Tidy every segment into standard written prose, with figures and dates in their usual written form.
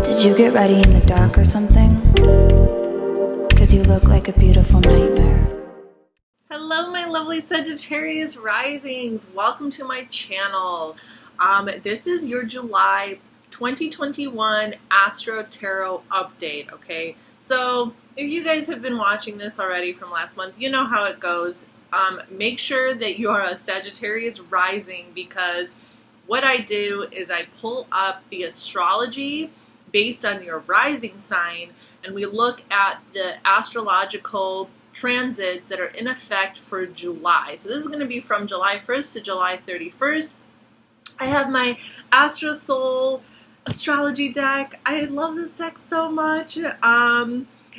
Did you get ready in the dark or something? 'Cause you look like a beautiful nightmare. Hello, my lovely Sagittarius risings. Welcome to my channel. This is your July 2021 Astro Tarot update, okay? So if you guys have been watching this already from last month, you know how it goes. Make sure that you are a Sagittarius rising, because what I do is I pull up the astrology based on your rising sign, and we look at the astrological transits that are in effect for July. So this is going to be from July 1st to July 31st. I have my Astro Soul astrology deck. I love this deck so much.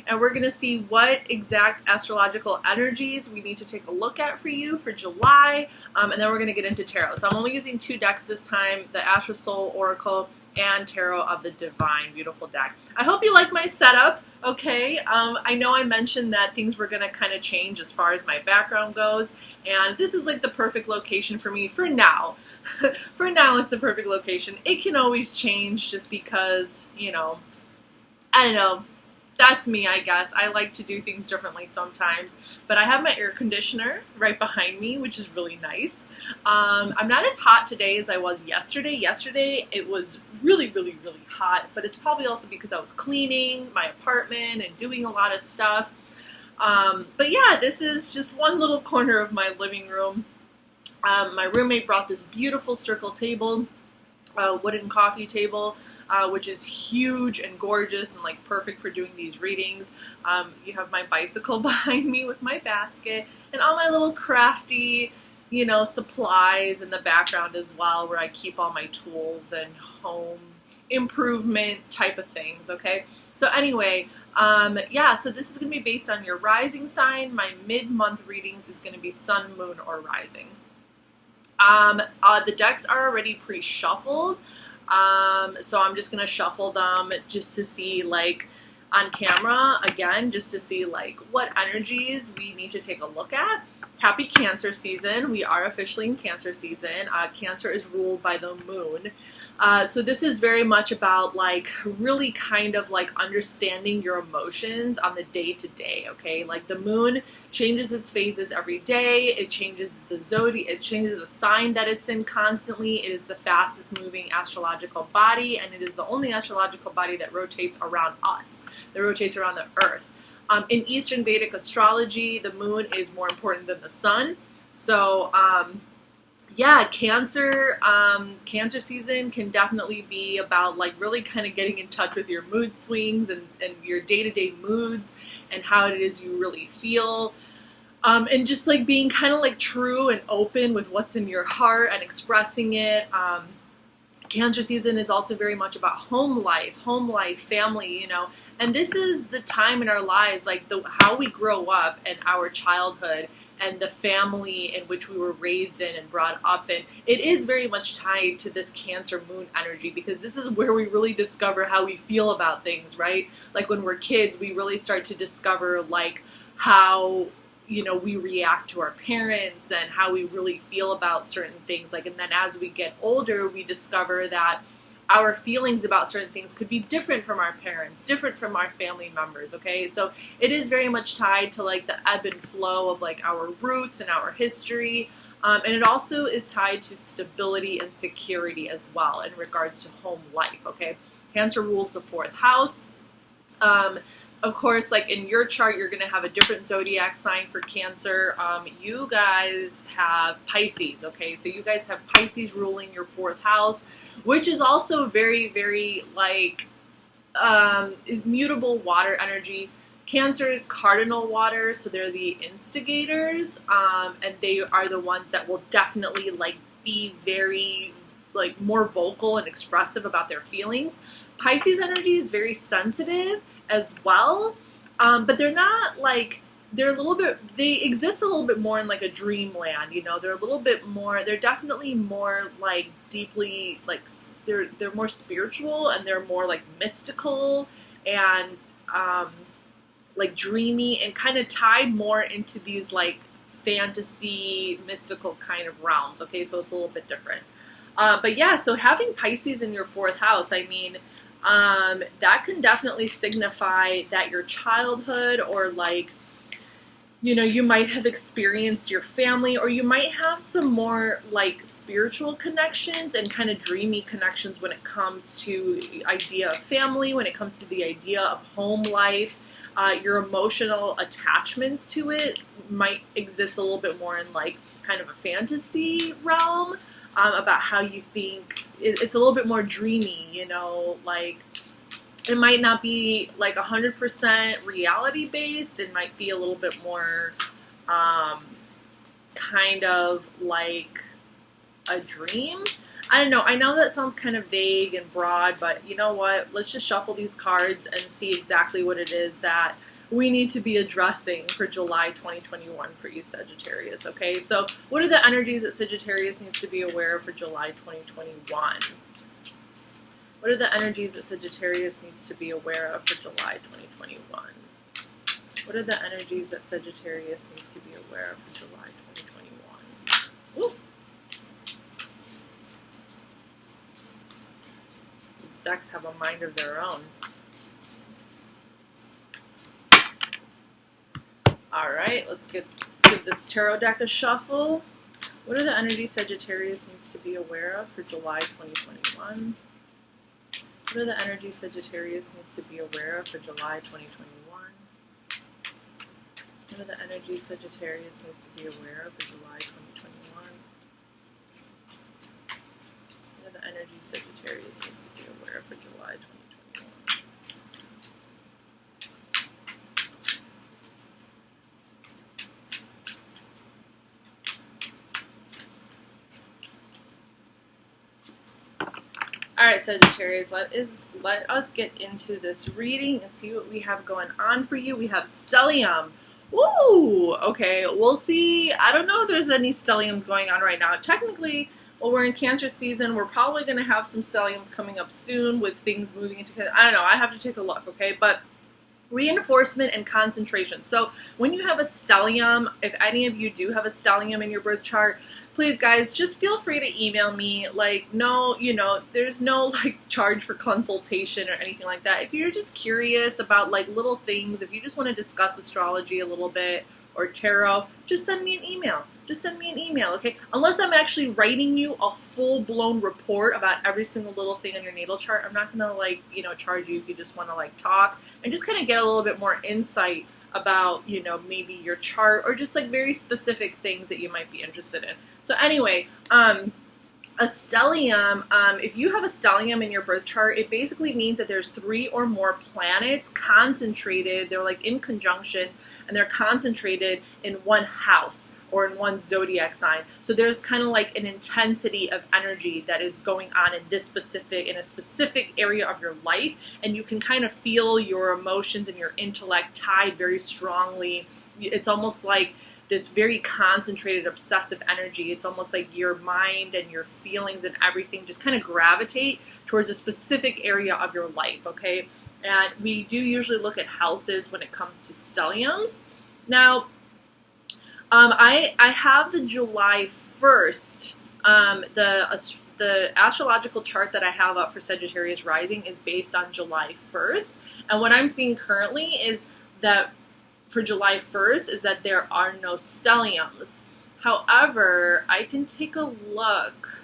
And we're going to see what exact astrological energies we need to take a look at for you for July. And then we're going to get into tarot. So I'm only using two decks this time, the Astro Soul Oracle and Tarot of the Divine. Beautiful deck. I hope you like my setup, okay? I know I mentioned that things were going to kind of change as far as my background goes, and this is like the perfect location for me for now. For now, it's the perfect location. It can always change just because, you know, I don't know. That's me, I guess. I like to do things differently sometimes. But I have my air conditioner right behind me, which is really nice. I'm not as hot today as I was yesterday. Yesterday, it was really, really, really hot. But it's probably also because I was cleaning my apartment and doing a lot of stuff. But yeah, this is just one little corner of my living room. My roommate brought this beautiful circle table, wooden coffee table, which is huge and gorgeous and like perfect for doing these readings. You have my bicycle behind me with my basket and all my little crafty, you know, supplies in the background as well, where I keep all my tools and home improvement type of things, okay? So anyway, yeah, so this is going to be based on your rising sign. My mid-month readings is going to be sun, moon, or rising. The decks are already pre-shuffled. So I'm just going to shuffle them just to see, like, on camera, again, just to see, like, what energies we need to take a look at. Happy Cancer season. We are officially in Cancer season. Cancer is ruled by the moon. So this is very much about, like, really kind of, like, understanding your emotions on the day-to-day, okay? Like, the moon changes its phases every day. It changes the zodiac. It changes the sign that it's in constantly. It is the fastest-moving astrological body, and it is the only astrological body that rotates around us, that rotates around the Earth. In Eastern Vedic astrology, the moon is more important than the sun. So, yeah, Cancer season can definitely be about, like, really kind of getting in touch with your mood swings and your day-to-day moods and how it is you really feel. And just, like, being kind of, like, true and open with what's in your heart and expressing it. Cancer season is also very much about home life, family, you know. And this is the time in our lives, like, how we grow up and our childhood and the family in which we were raised in and brought up in. It is very much tied to this Cancer moon energy, because this is where we really discover how we feel about things, right? Like, when we're kids, we really start to discover, like, how, you know, we react to our parents and how we really feel about certain things. Like, and then as we get older, we discover that our feelings about certain things could be different from our parents, different from our family members, okay? So it is very much tied to, like, the ebb and flow of, like, our roots and our history. And it also is tied to stability and security as well in regards to home life, okay? Cancer rules the 4th house. Of course, like, in your chart, you're going to have a different zodiac sign for Cancer. You guys have Pisces, okay? So you guys have Pisces ruling your 4th house, which is also very, very, like, mutable water energy. Cancer is cardinal water, so they're the instigators, and they are the ones that will definitely, like, be very, like, more vocal and expressive about their feelings. Pisces energy is very sensitive as well, but they're not, like, they're a little bit, they exist a little bit more in, like, a dreamland, you know. They're a little bit more, they're definitely more, like, deeply, like, they're more spiritual, and they're more, like, mystical and like, dreamy, and kind of tied more into these, like, fantasy mystical kind of realms, okay? So it's a little bit different. But yeah, so having Pisces in your 4th house, I mean, that can definitely signify that your childhood, or like, you know, you might have experienced your family, or you might have some more like spiritual connections and kind of dreamy connections when it comes to the idea of family, when it comes to the idea of home life. Your emotional attachments to it might exist a little bit more in like kind of a fantasy realm, about how you think. It's a little bit more dreamy, you know, like it might not be like 100% reality based. It might be a little bit more kind of like a dream. I don't know. I know that sounds kind of vague and broad, but you know what? Let's just shuffle these cards and see exactly what it is that we need to be addressing for July 2021 for you, Sagittarius. Okay, so what are the energies that Sagittarius needs to be aware of for July 2021? What are the energies that Sagittarius needs to be aware of for July 2021? What are the energies that Sagittarius needs to be aware of for July 2021? Ooh. These decks have a mind of their own. Alright, let's give this tarot deck a shuffle. What are the energies Sagittarius needs to be aware of for July 2021? What are the energies Sagittarius needs to be aware of for July 2021? What are the energies Sagittarius needs to be aware of for July 2021? What are the energies Sagittarius needs to be aware of for July 2021? Alright, Sagittarius, let us get into this reading and see what we have going on for you. We have stellium. Woo! Okay, we'll see. I don't know if there's any stelliums going on right now. Technically, well, we're in Cancer season. We're probably going to have some stelliums coming up soon with things moving into Cancer. I don't know. I have to take a look, okay? But reinforcement and concentration. So when you have a stellium, if any of you do have a stellium in your birth chart, please, guys, just feel free to email me. Like, no, you know, there's no, like, charge for consultation or anything like that. If you're just curious about, like, little things, if you just want to discuss astrology a little bit or tarot, just send me an email. Just send me an email, okay? Unless I'm actually writing you a full-blown report about every single little thing on your natal chart, I'm not going to, like, you know, charge you if you just want to, like, talk and just kind of get a little bit more insight about, you know, maybe your chart or just, like, very specific things that you might be interested in. So anyway, a stellium, if you have a stellium in your birth chart, it basically means that there's 3 or more planets concentrated. They're like in conjunction, and they're concentrated in one house or in one zodiac sign. So there's kind of like an intensity of energy that is going on in a specific area of your life, and you can kind of feel your emotions and your intellect tied very strongly. It's almost like this very concentrated, obsessive energy. It's almost like your mind and your feelings and everything just kind of gravitate towards a specific area of your life, okay? And we do usually look at houses when it comes to stelliums. Now, I have the July 1st, the astrological chart that I have up for Sagittarius rising is based on July 1st. And what I'm seeing currently is that for July 1st is that there are no stelliums. However, I can take a look.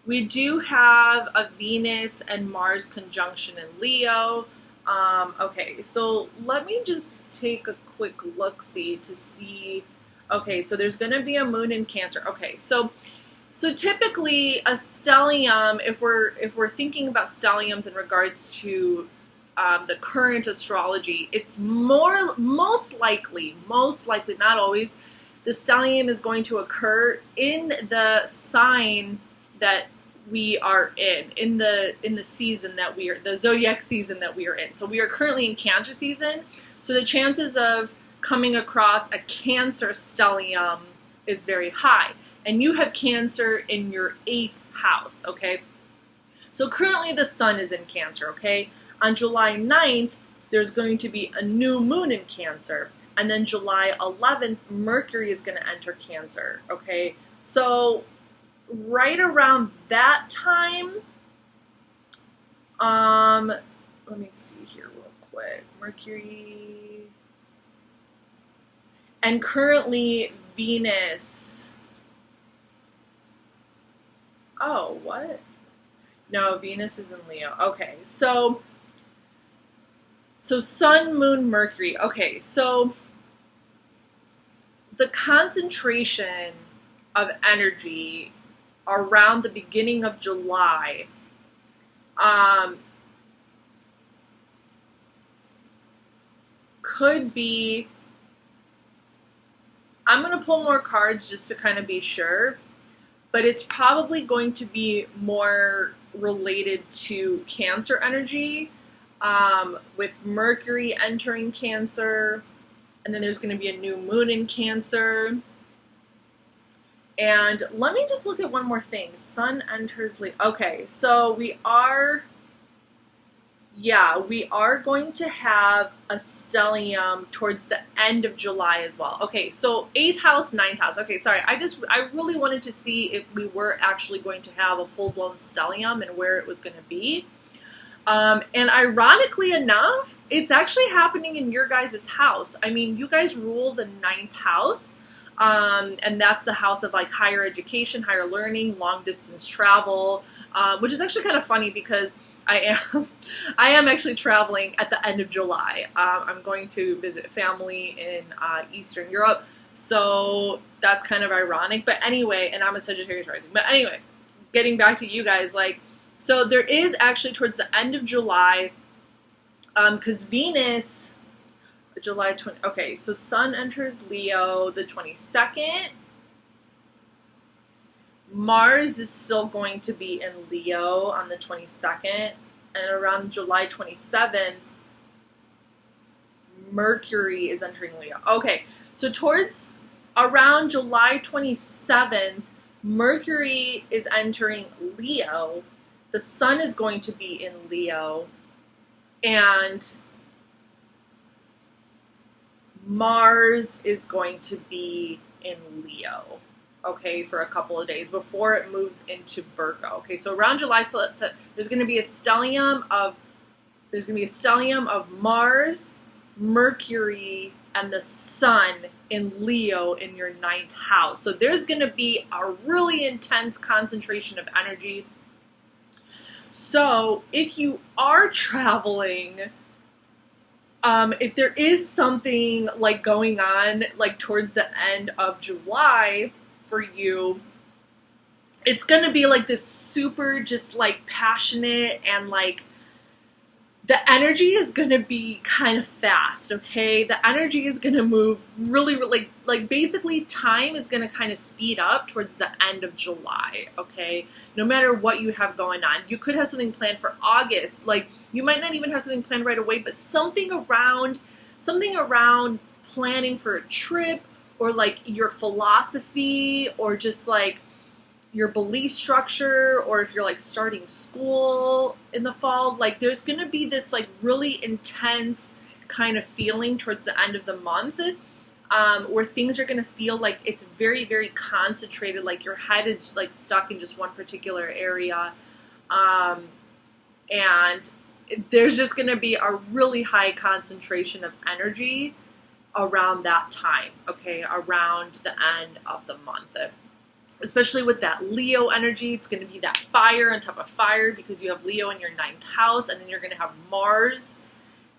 We do have a Venus and Mars conjunction in Leo. Okay, so let me just take a quick look-see to see. Okay, so there's going to be a moon in Cancer. Okay, so typically a stellium, if we're thinking about stelliums in regards to the current astrology, it's most likely, not always, the stellium is going to occur in the sign that we are in the season that we are, the zodiac season that we are in. So we are currently in Cancer season. So the chances of coming across a Cancer stellium is very high. And you have Cancer in your 8th house, okay? So currently the sun is in Cancer, okay? On July 9th, there's going to be a new moon in Cancer. And then July 11th, Mercury is going to enter Cancer, okay? So right around that time, Let me see here real quick. Mercury. And currently Venus. Oh, what? No, Venus is in Leo. Okay, so Sun, Moon, Mercury. Okay, so the concentration of energy around the beginning of July could be, I'm going to pull more cards just to kind of be sure, but it's probably going to be more related to Cancer energy, with Mercury entering Cancer, and then there's going to be a new moon in Cancer. And let me just look at one more thing. Sun enters Leo. Okay, so we are going to have a stellium towards the end of July as well. Okay, so 8th house, 9th house. Okay, sorry, I really wanted to see if we were actually going to have a full-blown stellium and where it was going to be. And ironically enough, it's actually happening in your guys' house. I mean, you guys rule the 9th house, and that's the house of like higher education, higher learning, long distance travel, which is actually kind of funny because I am actually traveling at the end of July. I'm going to visit family in Eastern Europe, so that's kind of ironic. But anyway, and I'm a Sagittarius rising. But anyway, getting back to you guys, like, so there is actually towards the end of July, because Venus, July 20. Okay, so Sun enters Leo the 22nd. Mars is still going to be in Leo on the 22nd, and around July 27th, Mercury is entering Leo. Okay, so towards around July 27th, Mercury is entering Leo. The Sun is going to be in Leo, and Mars is going to be in Leo, okay, for a couple of days before it moves into Virgo. Okay, so around July, so there's going to be a stellium of Mars, Mercury, and the Sun in Leo in your 9th house. So there's going to be a really intense concentration of energy. So if you are traveling, if there is something like going on like towards the end of July for you, it's going to be like this super just like passionate, and like the energy is going to be kind of fast, okay? The energy is going to move really, really, like basically time is going to kind of speed up towards the end of July, okay? No matter what you have going on. You could have something planned for August. Like, you might not even have something planned right away, but something around planning for a trip, or like your philosophy, or just like your belief structure, or if you're like starting school in the fall, like there's going to be this like really intense kind of feeling towards the end of the month, where things are going to feel like it's very, very concentrated, like your head is like stuck in just one particular area, and there's just going to be a really high concentration of energy around that time, okay, around the end of the month. Especially with that Leo energy, it's going to be that fire on top of fire, because you have Leo in your 9th house, and then you're going to have Mars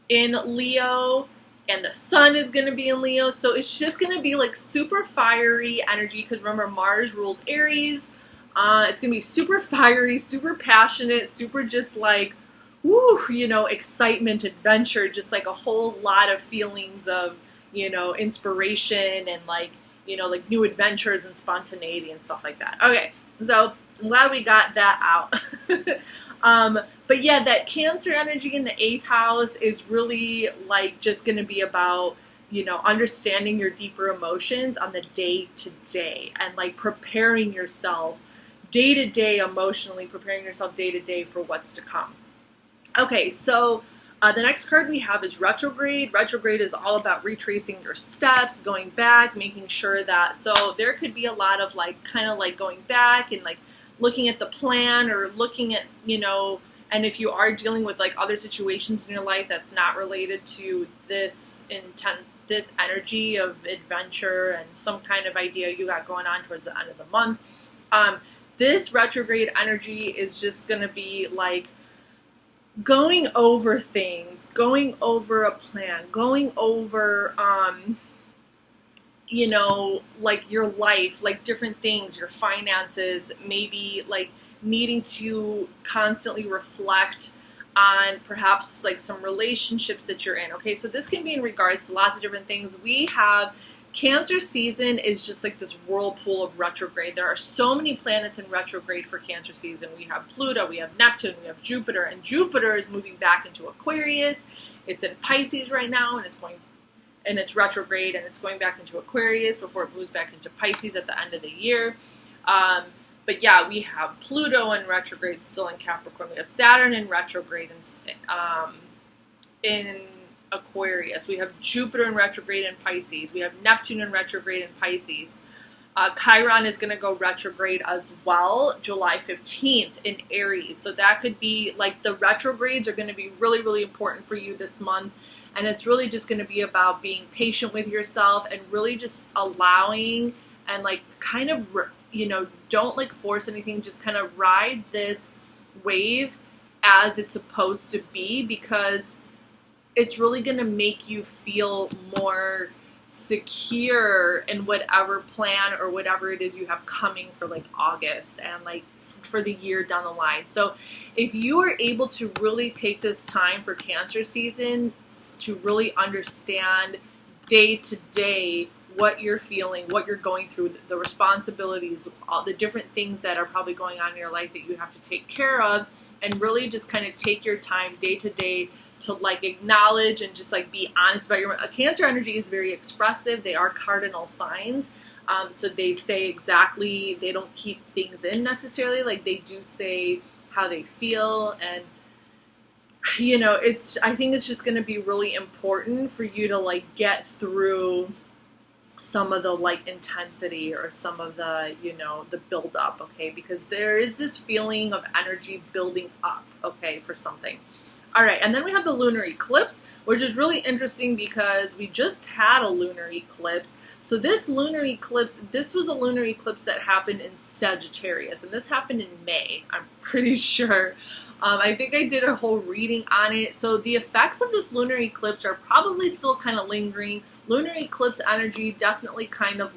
in Leo, and the Sun is going to be in Leo. So it's just going to be like super fiery energy, because remember, Mars rules Aries. It's going to be super fiery, super passionate, super just like, woo, you know, excitement, adventure, just like a whole lot of feelings of, you know, inspiration and like, you know, like new adventures and spontaneity and stuff like that. Okay, so I'm glad we got that out. But yeah, that Cancer energy in the 8th house is really like just going to be about, you know, understanding your deeper emotions on the day to day, and like preparing yourself day to day emotionally, preparing yourself day to day for what's to come. Okay, so the next card we have is retrograde. Retrograde is all about retracing your steps, going back, making sure that, so there could be a lot of like, kind of like going back and like looking at the plan, or looking at, you know, And if you are dealing with like other situations in your life that's not related to this this energy of adventure and some kind of idea you got going on towards the end of the month, this retrograde energy is just going to be like going over things, going over a plan, going over, you know, like your life, like different things, your finances, maybe like needing to constantly reflect on perhaps like some relationships that you're in. Okay, so this can be in regards to lots of different things. We have Cancer season is just like this whirlpool of retrograde. There are so many planets in retrograde for Cancer season. We have Pluto, we have Neptune, we have Jupiter, and Jupiter is moving back into Aquarius. It's in Pisces right now, and it's retrograde, and it's going back into Aquarius before it moves back into Pisces at the end of the year. But yeah, we have Pluto in retrograde still in Capricorn. We have Saturn in retrograde in Aquarius. We have Jupiter in retrograde in Pisces. We have Neptune in retrograde in Pisces. Chiron is going to go retrograde as well, July 15th in Aries. So that could be like the retrogrades are going to be really, really important for you this month. And it's really just going to be about being patient with yourself and really just allowing and like kind of, you know, don't like force anything. Just kind of ride this wave as it's supposed to be, because it's really going to make you feel more secure in whatever plan or whatever it is you have coming for like August and like for the year down the line. So if you are able to really take this time for Cancer season to really understand day to day what you're feeling, what you're going through, the responsibilities, all the different things that are probably going on in your life that you have to take care of, and really just kind of take your time day to day to like acknowledge and just like be honest about your Cancer energy is very expressive. They are cardinal signs. So they say exactly, they don't keep things in necessarily. Like they do say how they feel. And, you know, I think it's just going to be really important for you to like get through some of the like intensity or some of the, you know, the build up. Okay. Because there is this feeling of energy building up. Okay. For something. All right, and then we have the lunar eclipse, which is really interesting because we just had a lunar eclipse. So this lunar eclipse, this was a lunar eclipse that happened in Sagittarius, and this happened in May, I'm pretty sure. I think I did a whole reading on it. So the effects of this lunar eclipse are probably still kind of lingering. Lunar eclipse energy definitely kind of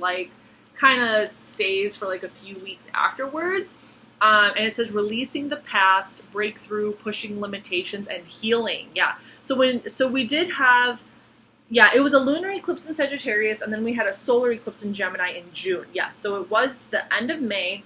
stays for like a few weeks afterwards. And it says releasing the past, breakthrough, pushing limitations, and healing. Yeah. So we did have, yeah, it was a lunar eclipse in Sagittarius, and then we had a solar eclipse in Gemini in June. Yes. So it was the end of May.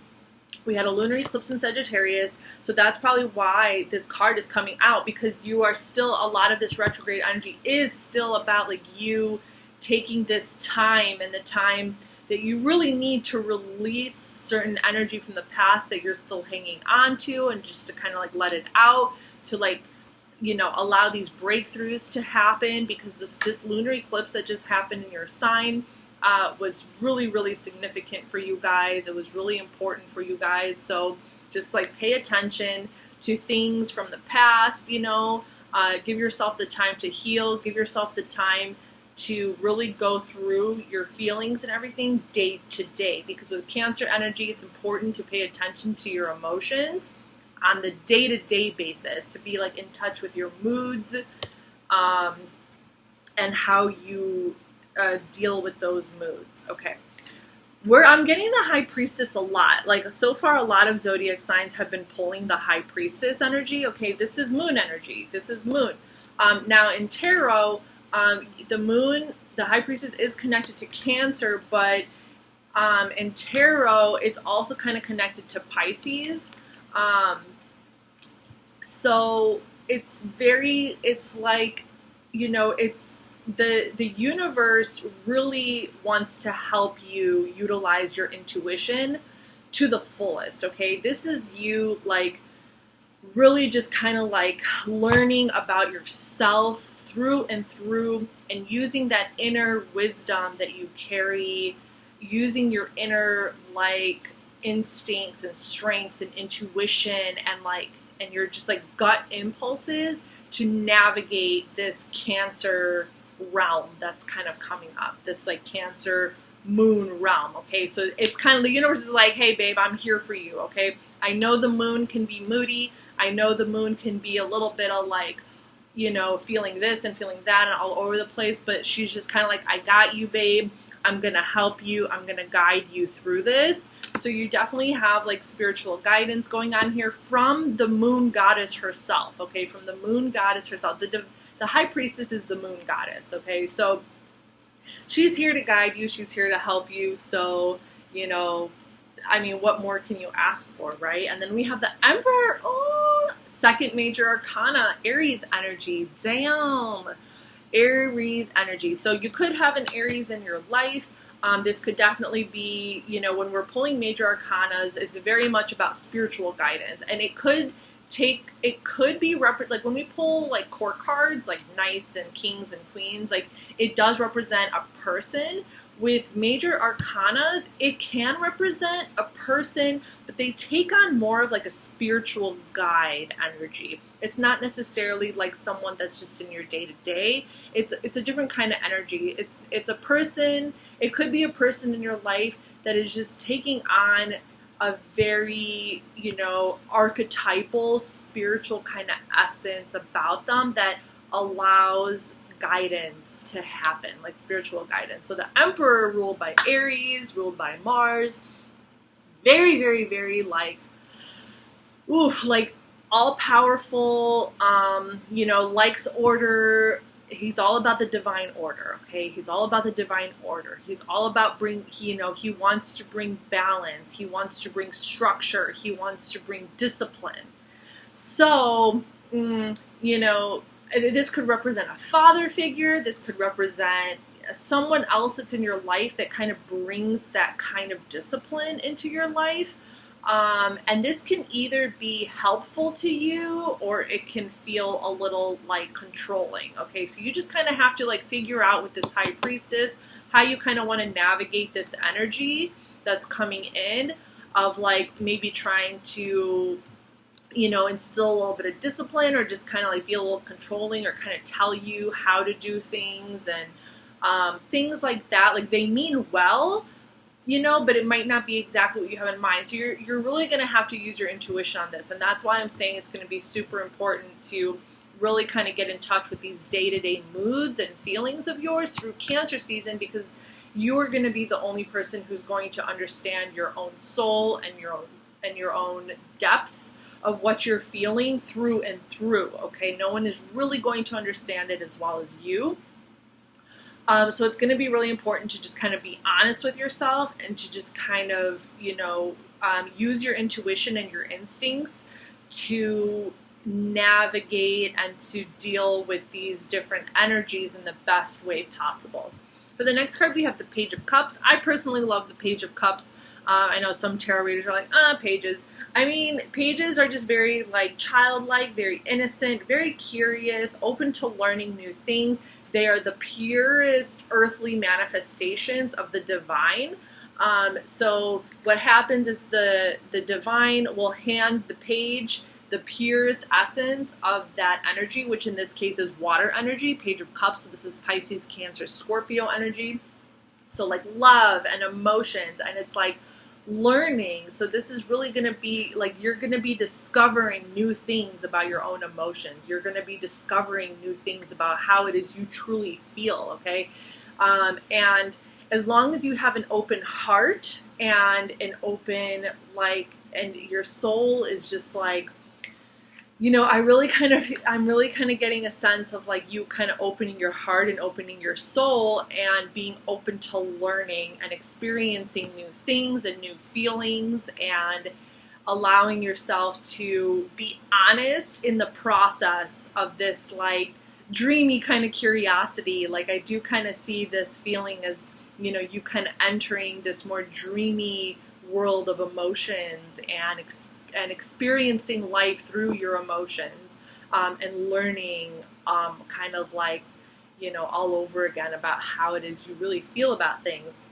We had a lunar eclipse in Sagittarius. So that's probably why this card is coming out, because you are still, a lot of this retrograde energy is still about like you taking this time and the time that you really need to release certain energy from the past that you're still hanging on to, and just to kind of like let it out, to like, you know, allow these breakthroughs to happen, because this lunar eclipse that just happened in your sign was really, really significant for you guys. It was really important for you guys. So just like pay attention to things from the past, you know, give yourself the time to heal, give yourself the time to really go through your feelings and everything day to day, because with Cancer energy, it's important to pay attention to your emotions on the day-to-day basis, to be like in touch with your moods and how you deal with those moods. Okay. I'm getting the High Priestess a lot. Like so far, a lot of zodiac signs have been pulling the High Priestess energy. Okay, this is moon energy. This is moon. Now in tarot, the moon, the High Priestess is connected to Cancer, but in tarot, it's also kind of connected to Pisces. So it's like, you know, it's the universe really wants to help you utilize your intuition to the fullest. Okay, this is you like really just kind of like learning about yourself through and through, and using that inner wisdom that you carry, using your inner like instincts and strength and intuition, and like and your just like gut impulses to navigate this Cancer realm that's kind of coming up, this like Cancer moon realm. Okay, so it's kind of, the universe is like, hey babe, I'm here for you. Okay, I know the moon can be moody. I know the moon can be a little bit of like, you know, feeling this and feeling that and all over the place, but she's just kind of like, I got you, babe. I'm going to help you. I'm going to guide you through this. So you definitely have like spiritual guidance going on here from the moon goddess herself. Okay, from the moon goddess herself. The high priestess is the moon goddess. Okay, so she's here to guide you. She's here to help you. So, you know, I mean, what more can you ask for, right? And then we have the Emperor. Oh, second major arcana, Aries energy. Damn. Aries energy. So you could have an Aries in your life. This could definitely be, you know, when we're pulling major arcanas, it's very much about spiritual guidance. And it could be like when we pull like court cards, like knights and kings and queens, like it does represent a person. With major arcanas, it can represent a person, but they take on more of like a spiritual guide energy. It's not necessarily like someone that's just in your day-to-day. It's a different kind of energy. It's a person. It could be a person in your life that is just taking on a very, you know, archetypal spiritual kind of essence about them that allows guidance to happen, like spiritual guidance. So the Emperor, ruled by Aries, ruled by Mars, very, very, very like, like all powerful, you know, likes order. He's all about the divine order. Okay, he's all about the divine order. He's all about he wants to bring balance. He wants to bring structure. He wants to bring discipline. So, you know, this could represent a father figure. This could represent someone else that's in your life that kind of brings that kind of discipline into your life. And this can either be helpful to you or it can feel a little like controlling. Okay, so you just kind of have to like figure out with this high priestess how you kind of want to navigate this energy that's coming in of like maybe trying to, you know, instill a little bit of discipline or just kind of like be a little controlling or kind of tell you how to do things and things like that. Like they mean well, you know, but it might not be exactly what you have in mind. So you're really going to have to use your intuition on this. And that's why I'm saying it's going to be super important to really kind of get in touch with these day-to-day moods and feelings of yours through Cancer season, because you're going to be the only person who's going to understand your own soul and your own depths of what you're feeling through and through. Okay, no one is really going to understand it as well as you. So it's going to be really important to just kind of be honest with yourself and to just kind of, you know, use your intuition and your instincts to navigate and to deal with these different energies in the best way possible. For the next card, we have the Page of Cups. I personally love the Page of Cups. I know some tarot readers are like, pages. I mean, pages are just very like childlike, very innocent, very curious, open to learning new things. They are the purest earthly manifestations of the divine. So what happens is the divine will hand the page the purest essence of that energy, which in this case is water energy, Page of Cups. So this is Pisces, Cancer, Scorpio energy. So like love and emotions, and it's like learning. So this is really going to be like, you're going to be discovering new things about your own emotions. You're going to be discovering new things about how it is you truly feel. Okay. And as long as you have an open heart and an open, like, and your soul is just like, you know, I'm really kind of getting a sense of like you kind of opening your heart and opening your soul and being open to learning and experiencing new things and new feelings and allowing yourself to be honest in the process of this like dreamy kind of curiosity. Like I do kind of see this feeling as, you know, you kind of entering this more dreamy world of emotions and experiencing life through your emotions, and learning kind of like, you know, all over again about how it is you really feel about things.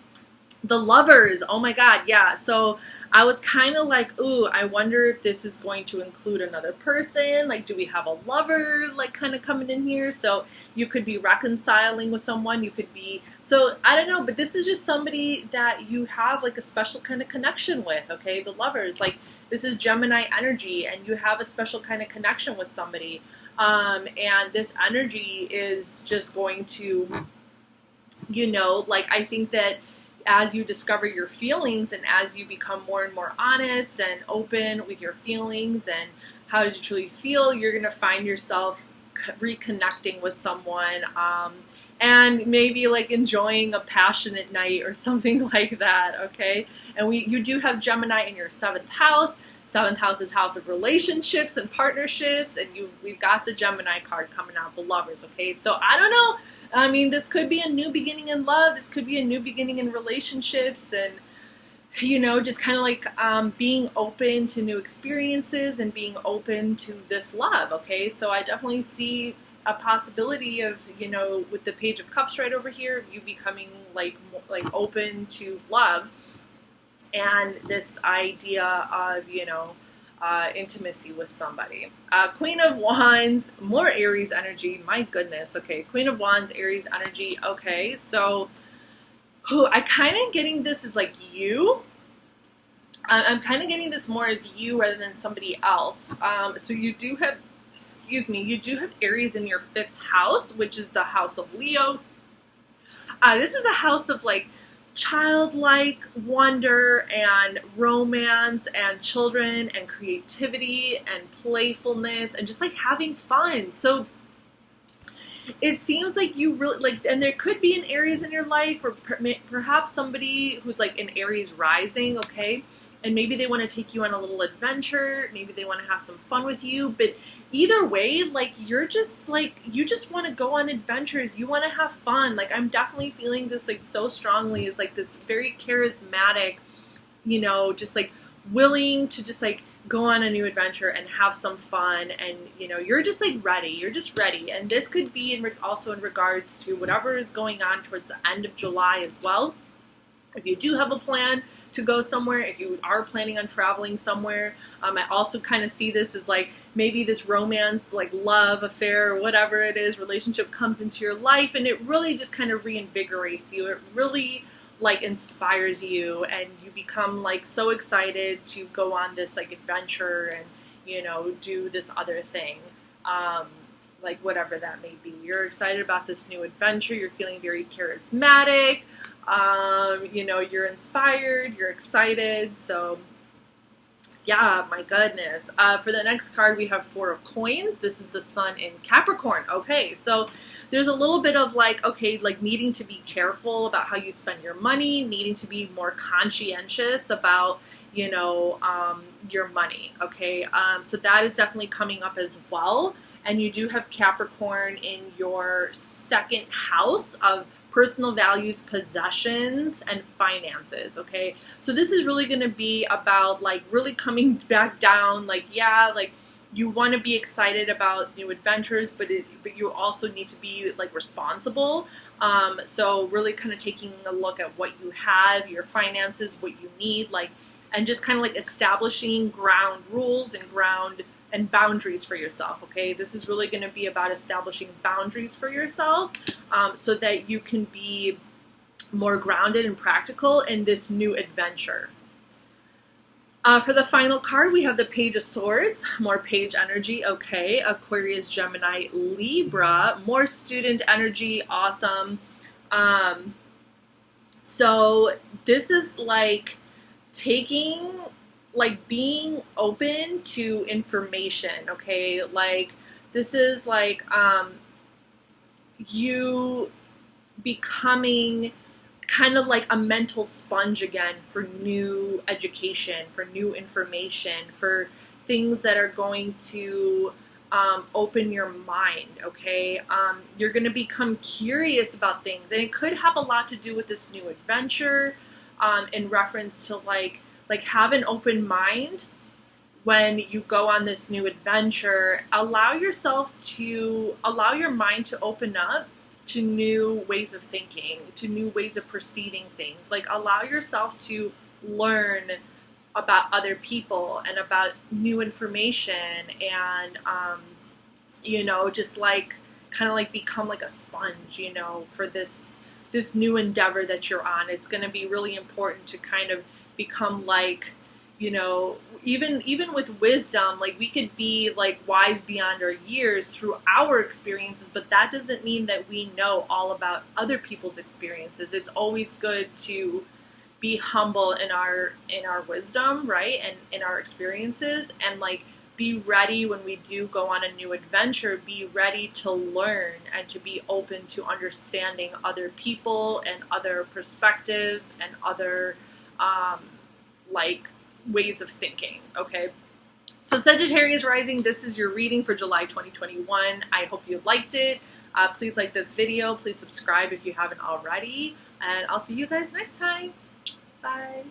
The Lovers, oh my God, yeah. So I was kind of like, ooh, I wonder if this is going to include another person. Like, do we have a lover, like, kind of coming in here? So you could be reconciling with someone. You could be, so I don't know, but this is just somebody that you have, like, a special kind of connection with, okay? The Lovers, like, this is Gemini energy, and you have a special kind of connection with somebody. And this energy is just going to, you know, like, I think that as you discover your feelings and as you become more and more honest and open with your feelings and how does you truly feel, you're going to find yourself reconnecting with someone, and maybe like enjoying a passionate night or something like that, okay? And you do have Gemini in your 7th house. 7th house is house of relationships and partnerships, and we've got the Gemini card coming out, the Lovers, okay? So I don't know. I mean, this could be a new beginning in love. This could be a new beginning in relationships, and, you know, just kind of like being open to new experiences and being open to this love, okay? So I definitely see a possibility of, you know, with the Page of Cups right over here, you becoming like open to love and this idea of, you know, intimacy with somebody. Queen of Wands, more Aries energy. My goodness. Okay, Queen of Wands, Aries energy. Okay, so I kind of getting this as like you. I'm kind of getting this more as you rather than somebody else. So you do have, excuse me, you do have Aries in your 5th house, which is the house of Leo. This is the house of like childlike wonder and romance and children and creativity and playfulness and just like having fun. So it seems like you really like, and there could be an Aries in your life, or perhaps somebody who's like an Aries rising, okay? And maybe they want to take you on a little adventure. Maybe they want to have some fun with you. But either way, like, you're just like, you just want to go on adventures. You want to have fun. Like, I'm definitely feeling this like so strongly. It's like this very charismatic, you know, just like willing to just like go on a new adventure and have some fun. And, you know, you're just like ready. You're just ready. And this could be also in regards to whatever is going on towards the end of July as well. If you do have a plan to go somewhere, if you are planning on traveling somewhere, I also kind of see this as like maybe this romance, like love affair or whatever it is, relationship comes into your life, and it really just kind of reinvigorates you. It really like inspires you, and you become like so excited to go on this like adventure and, you know, do this other thing. Like whatever that may be. You're excited about this new adventure. You're feeling very charismatic. You know, you're inspired, you're excited. So yeah, my goodness. For the next card, we have 4 of Coins. This is the Sun in Capricorn. Okay, so there's a little bit of like, okay, like needing to be careful about how you spend your money, needing to be more conscientious about, you know, your money. Okay, so that is definitely coming up as well. And you do have Capricorn in your 2nd house of personal values, possessions, and finances, okay? So this is really going to be about, like, really coming back down, like, yeah, like, you want to be excited about new adventures, but you also need to be, like, responsible. So really kind of taking a look at what you have, your finances, what you need, like, and just kind of, like, establishing ground rules and boundaries for yourself, okay? This is really going to be about establishing boundaries for yourself, so that you can be more grounded and practical in this new adventure. For the final card, we have the Page of Swords, more page energy, okay? Aquarius, Gemini, Libra, more student energy, awesome. So this is like being open to information, okay? Like, this is like you becoming kind of like a mental sponge again for new education, for new information, for things that are going to open your mind, okay? You're going to become curious about things, and it could have a lot to do with this new adventure, in reference to like have an open mind when you go on this new adventure. Allow your mind to open up to new ways of thinking, to new ways of perceiving things. Like, allow yourself to learn about other people and about new information, and you know, just like kind of like become like a sponge, you know, for this new endeavor that you're on. It's going to be really important to kind of become like, you know, even with wisdom, like we could be like wise beyond our years through our experiences, but that doesn't mean that we know all about other people's experiences. It's always good to be humble in our wisdom, right? And in our experiences, and like be ready when we do go on a new adventure, be ready to learn and to be open to understanding other people and other perspectives and other like ways of thinking, okay? So Sagittarius rising, this is your reading for July 2021. I hope you liked it. Please like this video. Please subscribe if you haven't already. And I'll see you guys next time. Bye.